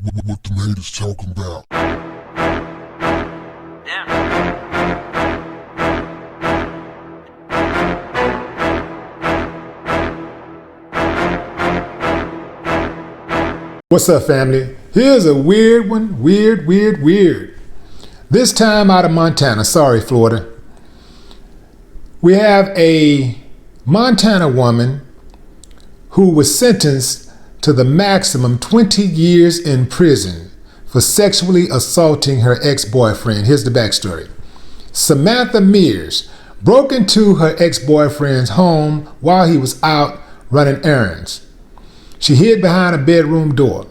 What the haters talking about? What's up, family? Here's a weird one. Weird. This time out of Montana. Sorry, Florida. We have a Montana woman who was sentenced to the maximum 20 years in prison for sexually assaulting her ex-boyfriend. Here's the backstory. Samantha Mears broke into her ex-boyfriend's home while he was out running errands. She hid behind a bedroom door.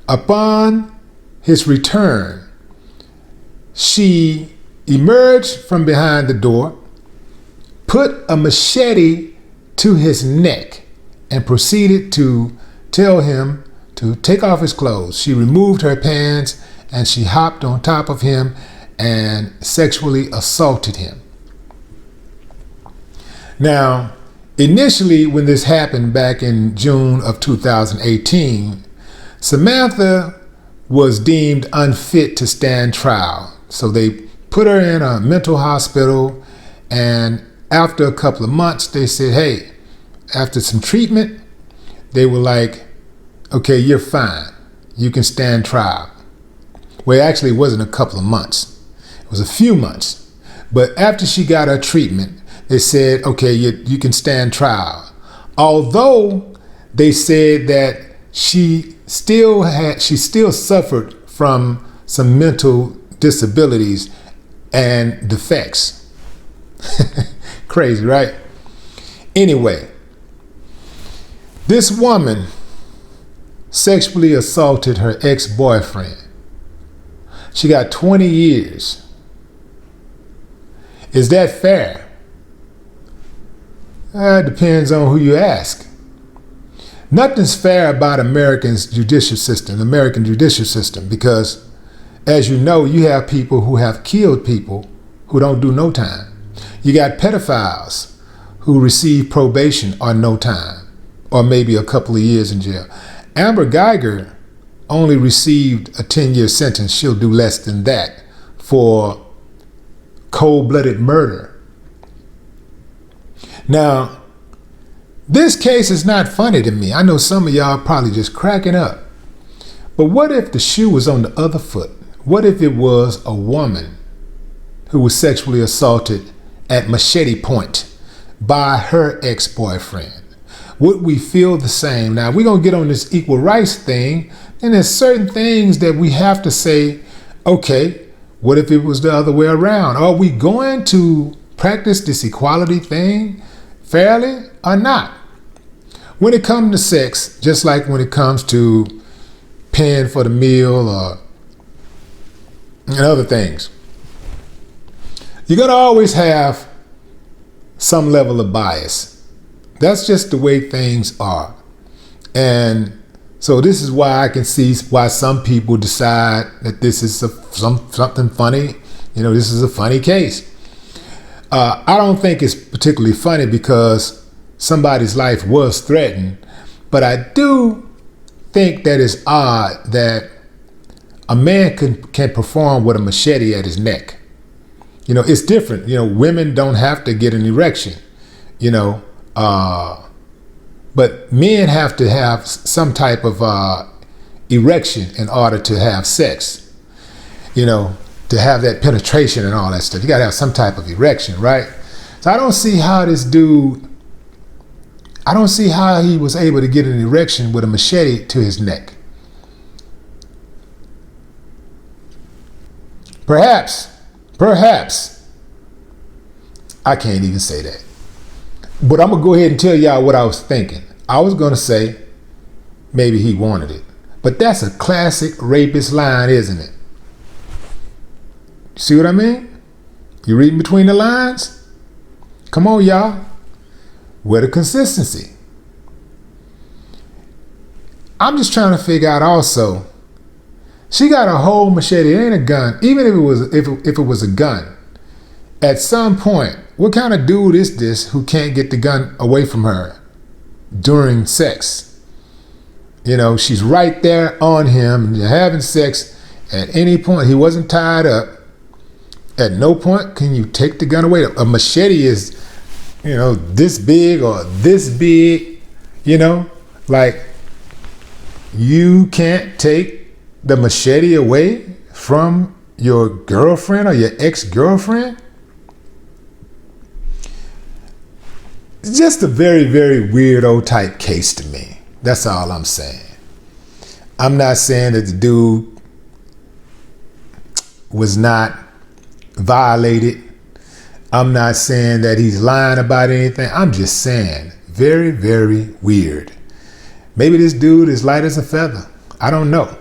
Upon his return, she emerged from behind the door, put a machete to his neck, and proceeded to tell him to take off his clothes. She removed her pants and she hopped on top of him and sexually assaulted him. Now, initially, when this happened back in June of 2018, Samantha was deemed unfit to stand trial. So they put her in a mental hospital, and after a couple of months, they said, hey, after some treatment, they were like, okay, you're fine. You can stand trial. Well, actually, it wasn't a couple of months. It was a few months. But after she got her treatment, they said, okay, you can stand trial. Although they said that she still suffered from some mental disabilities and defects. Crazy, right? Anyway, this woman sexually assaulted her ex-boyfriend. She got 20 years. Is that fair? It depends on who you ask. Nothing's fair about American judicial system, because, as you know, you have people who have killed people who don't do no time. You got pedophiles who receive probation or no time, or maybe a couple of years in jail. Amber Geiger only received a 10-year sentence. She'll do less than that for cold-blooded murder. Now, this case is not funny to me. I know some of y'all probably just cracking up. But what if the shoe was on the other foot? What if it was a woman who was sexually assaulted at Machete-Point by her ex-boyfriend? Would we feel the same? Now, we're going to get on this equal rights thing, and there's certain things that we have to say, okay, what if it was the other way around? Are we going to practice this equality thing fairly or not? When it comes to sex, just like when it comes to paying for the meal and other things, you're going to always have some level of bias. That's just the way things are. And so this is why I can see why some people decide that this is something funny. You know, this is a funny case. I don't think it's particularly funny because somebody's life was threatened, but I do think that it's odd that a man can perform with a machete at his neck. You know, it's different. You know, women don't have to get an erection, you know, but men have to have some type of erection in order to have sex, you know, to have that penetration and all that stuff. You got to have some type of erection, right? So I don't see how he was able to get an erection with a machete to his neck. Perhaps, I can't even say that. But I'm going to go ahead and tell y'all what I was thinking. I was going to say maybe he wanted it. But that's a classic rapist line, isn't it? See what I mean? You reading between the lines? Come on, y'all. Where the consistency? I'm just trying to figure out also, she got a whole machete. It ain't a gun. Even if it was a gun, at some point, what kind of dude is this who can't get the gun away from her during sex? she's right there on him, and you're having sex at any point. He wasn't tied up. At no point can you take the gun away. A machete is, this big or this big, like you can't take the machete away from your girlfriend or your ex-girlfriend. It's just a very, very weirdo type case to me. That's all I'm saying. I'm not saying that the dude was not violated. I'm not saying that he's lying about anything. I'm just saying very, very weird. Maybe this dude is light as a feather. I don't know.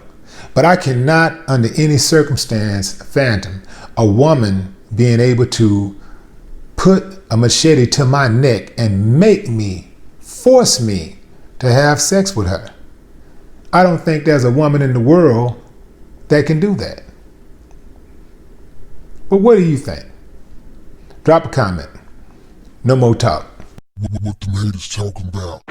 But I cannot, under any circumstance, fathom a woman being able to put a machete to my neck and force me to have sex with her. I don't think there's a woman in the world that can do that. But what do you think? Drop a comment. No more talk. What the mate is talking about.